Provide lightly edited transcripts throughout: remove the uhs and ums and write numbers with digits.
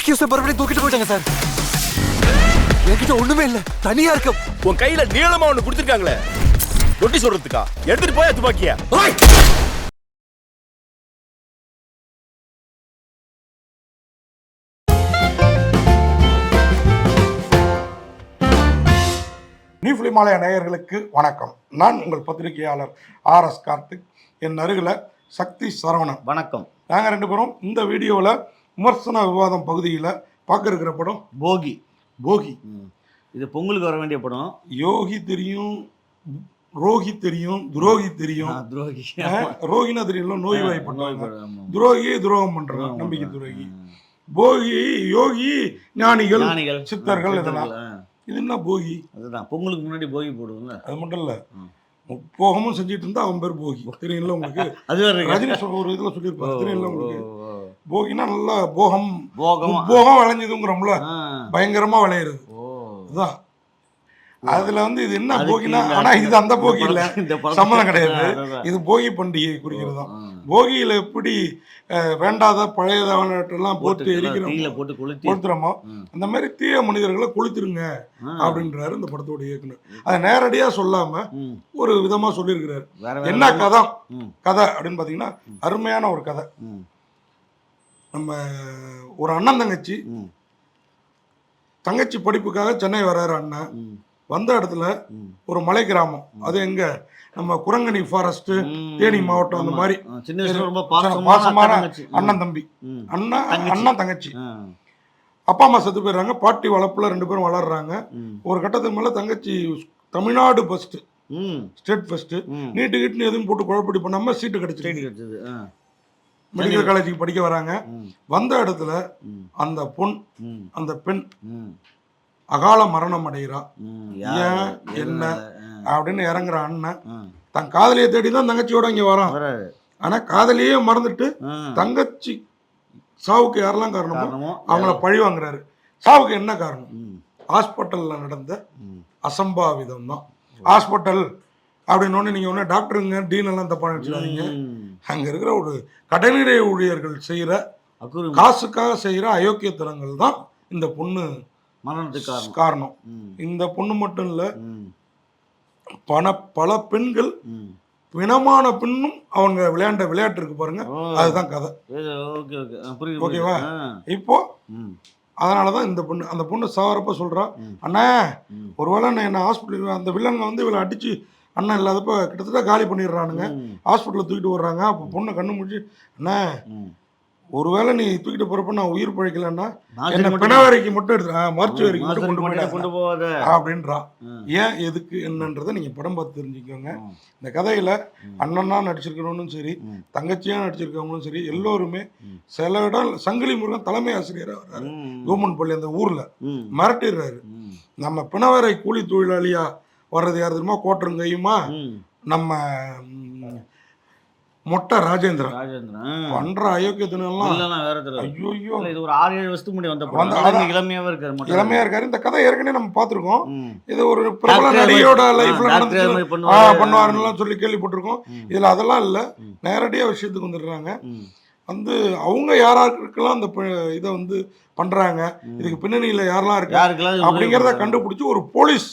Accuse மறுபடியும் தூக்கிட்டு போயிட்டாங்க சார். என்கிட்ட ஒண்ணுமே இல்ல, தனியா இருக்க. உன் கையில நீளமா ஒண்ணு கொடுத்துருக்காங்களே, ரொட்டி சொல்றதுக்கா? எடுத்துட்டு போயா துப்பாக்கியா? நியூஃபிலிமாலய நேயர்களுக்கு வணக்கம். நான் உங்கள் பத்திரிகையாளர் ஆர்.எஸ். கார்த்திக். என் அருகில் சக்தி சரவணன். வணக்கம். நாங்கள் ரெண்டு பேரும் இந்த வீடியோவில் விமர்சன விவாதம் பகுதியில் பார்க்க இருக்கிற படம் போகி. போகி. இது பொங்கலுக்கு வர வேண்டிய படம். யோகி தெரியும், ரோகி தெரியும், துரோகி தெரியும். துரோகி ரோகினா தெரியல, நோய் வாய்ப்பட்டாங்க. துரோகி துரோகம் பண்றாங்க, நம்பிக்கை துரோகி. போகி யோகி, ஞானிகள், சித்தர்கள். இதெல்லாம் இது என்ன போகி? அதுதான் பொங்கலுக்கு முன்னாடி போகி போடுவோம்ல. அது மட்டும் இல்ல, முப்போகமும் செஞ்சுட்டு இருந்தா அவன் பேர் போகி. தெரியல உங்களுக்கு? அது ரஜினி ஒரு இதுல சொல்லியிருப்பாரு, தெரியல உங்களுக்கு? போகினா நல்லா போகம் போகம் விளைஞ்சதுங்கிறோம்ல, பயங்கரமா விளையிறது. அதுதான் அதுல வந்து இது என்ன போகினா, ஆனா இது அந்த போகி இல்ல, சம்மந்தம் கிடையாது. இது போகி பண்டிகை குறிக்கிறது தான். போகியில எப்படி வேண்டாத பழையதெல்லாம் போட்டு கொளுத்துறோமோ அந்த மாதிரி தீய மனிதர்களை கொளுத்துருங்க அப்படின்றாரு இந்த படத்தோட இயக்குனர். அதை நேரடியா சொல்லாம ஒரு விதமா சொல்லியிருக்கிறாரு. என்ன கதை அப்படின்னு பாத்தீங்கன்னா, அருமையான ஒரு கதை. நம்ம ஒரு அண்ணன் தங்கச்சி படிப்புக்காக சென்னை வர்றாரு. அண்ணன் வந்த இடத்துல ஒரு மலை கிராமம், அது எங்க நம்ம குரங்கணி ஃபாரஸ்ட், தேனி மாவட்டம். அந்த மாதிரி பாசமான அண்ணன் தம்பி, அண்ணன் தங்கச்சி. அப்பா அம்மா செத்து போயிடுறாங்க, பாட்டி வளர்ப்புல ரெண்டு பேரும் வளர்றாங்க. ஒரு கட்டத்துக்கு மேல தங்கச்சி தமிழ்நாடு ஃபர்ஸ்ட், ஸ்டேட் ஃபர்ஸ்ட், நீட்டு கிட்டு எதுவும் போட்டு குழப்படி பண்ணாம சீட்டு கிடைச்சிது. மெடிக்கல் காலேஜுக்கு படிக்க வராங்க. வந்த இடத்துல அந்த பெண் அகால மரணம் அடைகிறா. ஏன் என்ன அப்படின்னு இறங்குற அண்ணன் தன் காதலியை தேடி தான் தங்கச்சியோட இங்க வரான். ஆனா காதலியே மறந்துட்டு தங்கச்சி சாவுக்கு யாரெல்லாம் காரணமோ அவங்கள பழி வாங்குறாரு. சாவுக்கு என்ன காரணம்? ஹாஸ்பிட்டல்ல நடந்த அசம்பாவிதம் தான். ஹாஸ்பிட்டல் அப்படின்னு நீங்க ஒண்ணு டாக்டருங்க டீன் எல்லாம் தப்பா நினைச்சுக்காதீங்க. அங்க இருக்கிற ஒரு கடைநிலை ஊழியர்கள் செய்யற காசுக்காக செய்யற அயோக்கியத்தனங்கள் தான் இந்த பொண்ணு மரணத்துக்கு காரணம். இந்த பொண்ணு மட்டும் இல்ல, பல பெண்கள் பிணமான பெண்ணும் அவங்க விளையாண்ட விளையாட்டு இருக்கு பாருங்க, அதுதான் கதை. ஓகேவா? இப்போ அதனாலதான் இந்த பொண்ணு, அந்த பொண்ணு சாவரப்ப சொல்றா, அண்ணா ஒருவேளை என்ன ஹாஸ்பிட்டல் அந்த வில்லங்க வந்து இவளை அடிச்சு அண்ணன் இல்லாதப்ப கிட்டத்தட்ட காலி பண்ணிடுறானுங்க, ஹாஸ்பிட்டலில் தூக்கிட்டு வர்றாங்க. அப்போ பொண்ணை கண்ணு முடிச்சு, அண்ணா ஒருவேளை நீ தூக்கிட்டு போறப்ப நான் உயிர் பழைக்கலன்னா என்ன பிணவரைக்கு மட்டும் எடுத்து மருத்துவரைக்கு மட்டும் கொண்டு போவாத அப்படின்றா. ஏன் எதுக்கு என்னன்றதை நீங்க படம் பார்த்து தெரிஞ்சுக்கோங்க. இந்த கதையில அண்ணனா நடிச்சிருக்கிறவனும் சரி, தங்கச்சியா நடிச்சிருக்கவங்களும் சரி, எல்லோருமே சில இடம் சங்கிலி முருகன் தலைமை ஆசிரியரா வர்றாரு. கவர்மெண்ட் பள்ளி அந்த ஊர்ல மிரட்டிடுறாரு. நம்ம பிணவரை கூலி தொழிலாளியா வர்றது யார் தெரியுமா? கோட்டருங்கையுமா நம்ம மொட்டை ராஜேந்திரன் பண்ற அயோக்கியத்தினெல்லாம். ஐயோ, இது ஒரு 6-7 வருஷத்துக்கு முன்னாடி இளமையா இருக்காரு. இந்த கதை ஏற்கனவே நம்ம பார்த்திருக்கோம். இது ஒரு பிரபல நடிகையோட லைஃப்ல பண்ணுவாருன்னு சொல்லி கேள்விப்பட்டிருக்கோம். இதுல அதெல்லாம் இல்ல, நேரடியா விஷயத்துக்கு வந்துடுறாங்க. வந்து அவங்க யாராருக்கெல்லாம் அந்த இதை வந்து பண்றாங்க, இதுக்கு பின்னணியில யாரெல்லாம் இருக்கு அப்படிங்கிறத கண்டுபிடிச்சு ஒரு போலீஸ்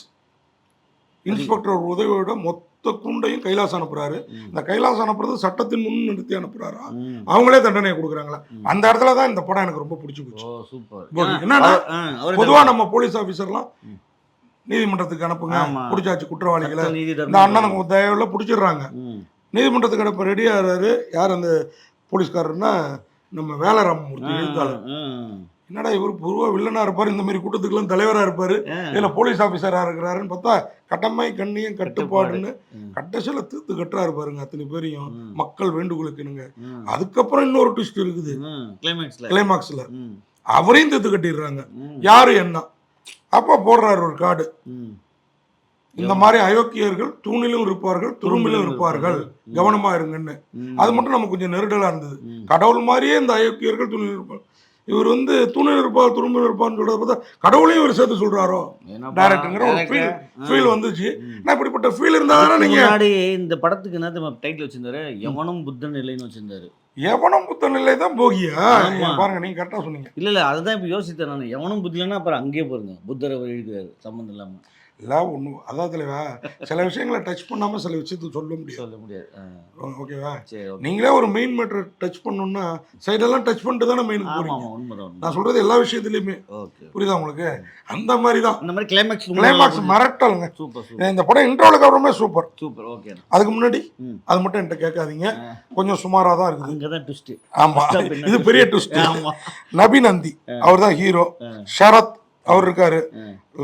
இன்ஸ்பெக்டர் உதவியோட மொத்த குண்டையும் கைலாசம் அனுப்புறாரு. இந்த கைலாசம் அனுப்புறது சட்டத்தின் முன் நிறுத்தி அனுப்புறாரா, அவங்களே தண்டனையை கொடுக்குறாங்களா. அந்த இடத்துலதான் இந்த படம் எனக்கு ரொம்ப பிடிச்சி போச்சு. என்னன்னா, பொதுவா நம்ம போலீஸ் ஆபீசர்லாம் நீதிமன்றத்துக்கு அனுப்புங்க, பிடிச்சாச்சு குற்றவாளிகளை, இந்த அண்ணனுக்கு தயவுல பிடிச்சிடுறாங்க, நீதிமன்றத்துக்கு அனுப்ப ரெடியாகிறாரு. யார் அந்த போலீஸ்காரர்னா நம்ம வேலராமமூர்த்தி எழுத்தாளர். என்னடா இவர் பொதுவாக வில்லனா இருப்பாரு, இந்த மாதிரி கூட்டத்துக்குலாம் தலைவரா இருப்பாரு, இதுல போலீஸ் ஆபீசரா இருக்கிறாருன்னு பார்த்தா கட்டமை கண்ணியம் கட்டுப்பாடுன்னு கட்டசில தீர்த்து கட்டுறாரு பாருங்க அத்தனை பேரையும் மக்கள் வேண்டுகோளுக்குனுங்க. அதுக்கப்புறம் இன்னொரு ட்விஸ்ட் இருக்குது கிளைமாக்ஸ்ல, அவரையும் தீர்த்து கட்டிடுறாங்க. யாரு என்ன அப்ப போடுறாரு ஒரு கார்டு, இந்த மாதிரி அயோக்கியர்கள் தூணிலும் இருப்பார்கள் துரும்பிலும் இருப்பார்கள், கவனமா இருங்கன்னு. அது மட்டும் நமக்கு கொஞ்சம் நெருடலா இருந்தது. கடவுள் மாதிரியே இந்த அயோக்கியர்கள் தூணில் இருப்பார், இவர் வந்து தூணில் இருப்பார் துரும்பில் இருப்பார்னு சொல்றத பார்த்தா கடவுளையும் இவர் சேர்த்து சொல்றாரோ டைரக்டருங்கிற ஒரு ஃபீல் வந்துச்சு. நான் இப்படிப்பட்ட ஃபீல் இருந்தா தானே நீங்க இந்த படத்துக்கு என்ன டைட்டில் வச்சிருந்தாரு, எவனும் புத்தன் இல்லைன்னு வச்சிருந்தாரு. எவனும் புத்த நிலை தான் போகியா ஆமா. பாருங்க நீங்க கரெக்டா சொன்னீங்க. இல்ல அதுதான் இப்போ யோசித்தேன் நான். எவனும் புத்திலன்னா அப்புறம் அங்கேயே போயிருங்க, புத்தரை எழுதுறாரு சம்மந்தம் இல்லாம. இல்லை ஒன்றும் அதான் தலைவா, சில விஷயங்களை டச் பண்ணாமல் சில விஷயத்துக்கு சொல்ல முடியாது. சொல்ல முடியாது. ஓகேவா? சரி, ஓகே. நீங்களே ஒரு மெயின் மேட்டர் டச் பண்ணணும்னா சைடெல்லாம் டச் பண்ணிட்டு தானே மெயினுக்கு ஆமா போறீங்க. ஆமா, உண்மைதான். நான் சொல்றது எல்லா விஷயத்துலையுமே ஓகே, புரியுதா உங்களுக்கு? அந்த மாதிரி தான் இந்த மாதிரி கிளைமேக்ஸ் மிரட்டலுங்க. சூப்பர் சூப்பர் இந்த படம் இன்ட்ரோலுக்கு அப்புறமே சூப்பர். சூப்பர். ஓகே. அதுக்கு முன்னாடி ம். அது மட்டும் என்கிட்ட கேட்காதீங்க, கொஞ்சம் சுமாராக தான் இருக்குது. அங்கதான் ட்விஸ்ட். ஆமா, இது பெரிய ட்விஸ்ட். ஆமா. நபி அவர் தான் ஹீரோ. ஷரத் அவர் இருக்காரு.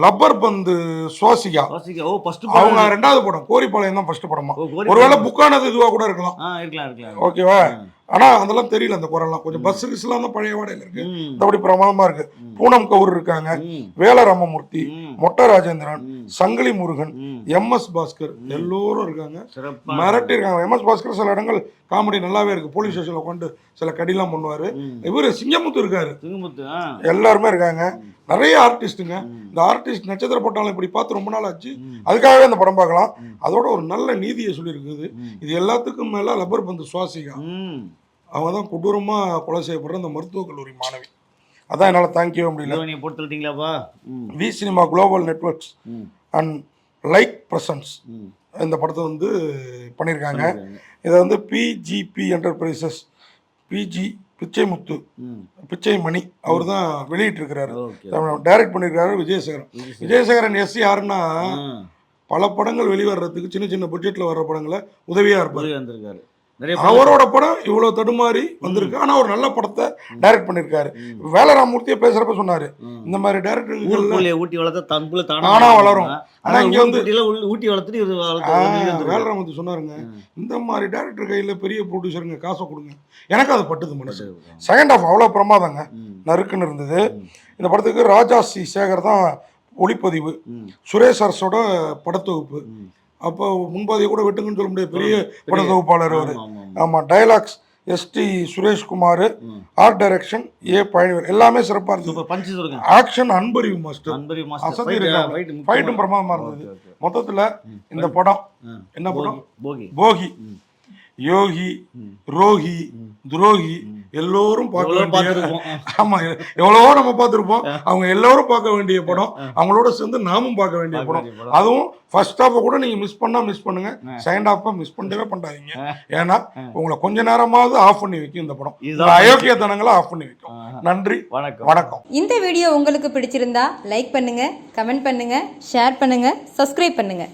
லப்பர் பந்து சுவாசிகா ஓ ஃபர்ஸ்ட் அவங்க ரெண்டாவது படம். கோரிப்பாளையம் தான் ஃபர்ஸ்ட் படமா. ஒருவேளை புக்கானது இதுவா கூட இருக்கலாம். இருக்கலாம். ஓகேவா? ஆனா அதெல்லாம் தெரியல, அந்த குரல்லாம் கொஞ்சம் பஸ் கிஸ்லாம் தான் பழைய வாடையில இருக்கு. அப்படி பிரமாதமா இருக்கு. பூனம் கவுர் இருக்காங்க, வேல ராமமூர்த்தி, மொட்டை ராஜேந்திரன், சங்கிலி முருகன், MS பாஸ்கர் எல்லோரும் இருக்காங்க. மிரட்டி இருக்காங்க. MS பாஸ்கர் சில இடங்கள் காமெடி நல்லாவே இருக்கு. போலீஸ் ஸ்டேஷன்ல உட்காந்து சில கடிலாம் பண்ணுவாரு. இவரு சிங்கமுத்து இருக்காரு. எல்லாருமே இருக்காங்க. நிறைய ஆர்டிஸ்ட்டுங்க. இந்த ஆர்டிஸ்ட் நட்சத்திர பட்டாளம் இப்படி பார்த்து ரொம்ப நாள் ஆச்சு. அதுக்காகவே அந்த படம் பார்க்கலாம். அதோட ஒரு நல்ல நீதியை சொல்லியிருக்குது. இது எல்லாத்துக்கும் மேல லப்பர் பந்து சுவாசிகா அவங்க தான் கொடூரமா கொலை செய்யப்படுற அந்த மருத்துவக் கல்லூரி மாணவி. அதான் என்னால் தாங்கிக்கவே முடியல. V cinema global networks and like presence இந்த படத்தை வந்து பண்ணியிருக்காங்க. இதை வந்து PGP enterprises, PG Pichaimuthu Pichaimani அவர் தான் வெளியிட்டிருக்கிறாரு. டைரக்ட் பண்ணியிருக்காரு விஜயசேகரன். விஜயசேகரன் யாருன்னா பல படங்கள் வெளிவர்றதுக்கு சின்ன சின்ன பட்ஜெட்டில் வர்ற படங்களை உதவியாக இருப்பார். அவரோட படம் இவ்வளவு தடுமாறி வந்திருக்கு. ஆனா ஒரு நல்ல படத்தை டைரக்ட் பண்ணிருக்காரு. வேலராமூர்த்தியை பேசுறப்ப சொன்னாரு, இந்த மாதிரி டைரக்டர் ஊட்டி வளர்த்த தன்புல தானா வளரும். ஆனா இங்க வந்து ஊட்டி வளர்த்துட்டு வேலராமூர்த்தி சொன்னாருங்க, இந்த மாதிரி டைரக்டர் கையில பெரிய ப்ரொடியூசருங்க காசை கொடுங்க. எனக்கு அது பட்டுது மனசு. செகண்ட் ஹாஃப் அவ்வளவு பிரமாதங்க, நறுக்குன்னு இருந்தது. இந்த படத்துக்கு ராஜா சி சேகர் தான் ஒளிப்பதிவு, சுரேஷ் அரசோட படத்தொகுப்பு. அப்போ முன்பாதையை கூட வெட்டுங்கன்னு சொல்ல முடியாது, பெரிய பட தொகுப்பாளர் அவர். ஆமாம், dialogues ST Sureshkumar, art direction A Palanivel, எல்லாமே சிறப்பாக இருந்தது. ஆக்ஷன் அன்பறிவு மாஸ்டர் அசதி இருக்காங்க, ஃபைட்டும் பிரமாதமாக இருந்தது. மொத்தத்தில் இந்த படம் என்ன படம்? போகி. யோகி, ரோஹி, துரோகி எல்லோரும் பார்க்க வேண்டிய, ஆமா எவ்வளவோ நம்ம பார்த்துருப்போம், அவங்க எல்லோரும் பார்க்க வேண்டிய படம். அவங்களோட சேர்ந்து நாமும் பார்க்க வேண்டிய படம். அதுவும் ஃபர்ஸ்ட் ஹாஃபை கூட நீங்க மிஸ் பண்ணுங்க, செகண்ட் ஹாஃபை மிஸ் பண்ணவே பண்ணாதீங்க. ஏன்னா உங்களை கொஞ்ச நேரமாவது ஆஃப் பண்ணி வைக்கும் இந்த படம். அயோக்கியத்தனங்களை ஆஃப் பண்ணி வைக்கும். நன்றி, வணக்கம். இந்த வீடியோ உங்களுக்கு பிடிச்சிருந்தா லைக் பண்ணுங்க, கமெண்ட் பண்ணுங்க, ஷேர் பண்ணுங்க, சப்ஸ்கிரைப் பண்ணுங்க.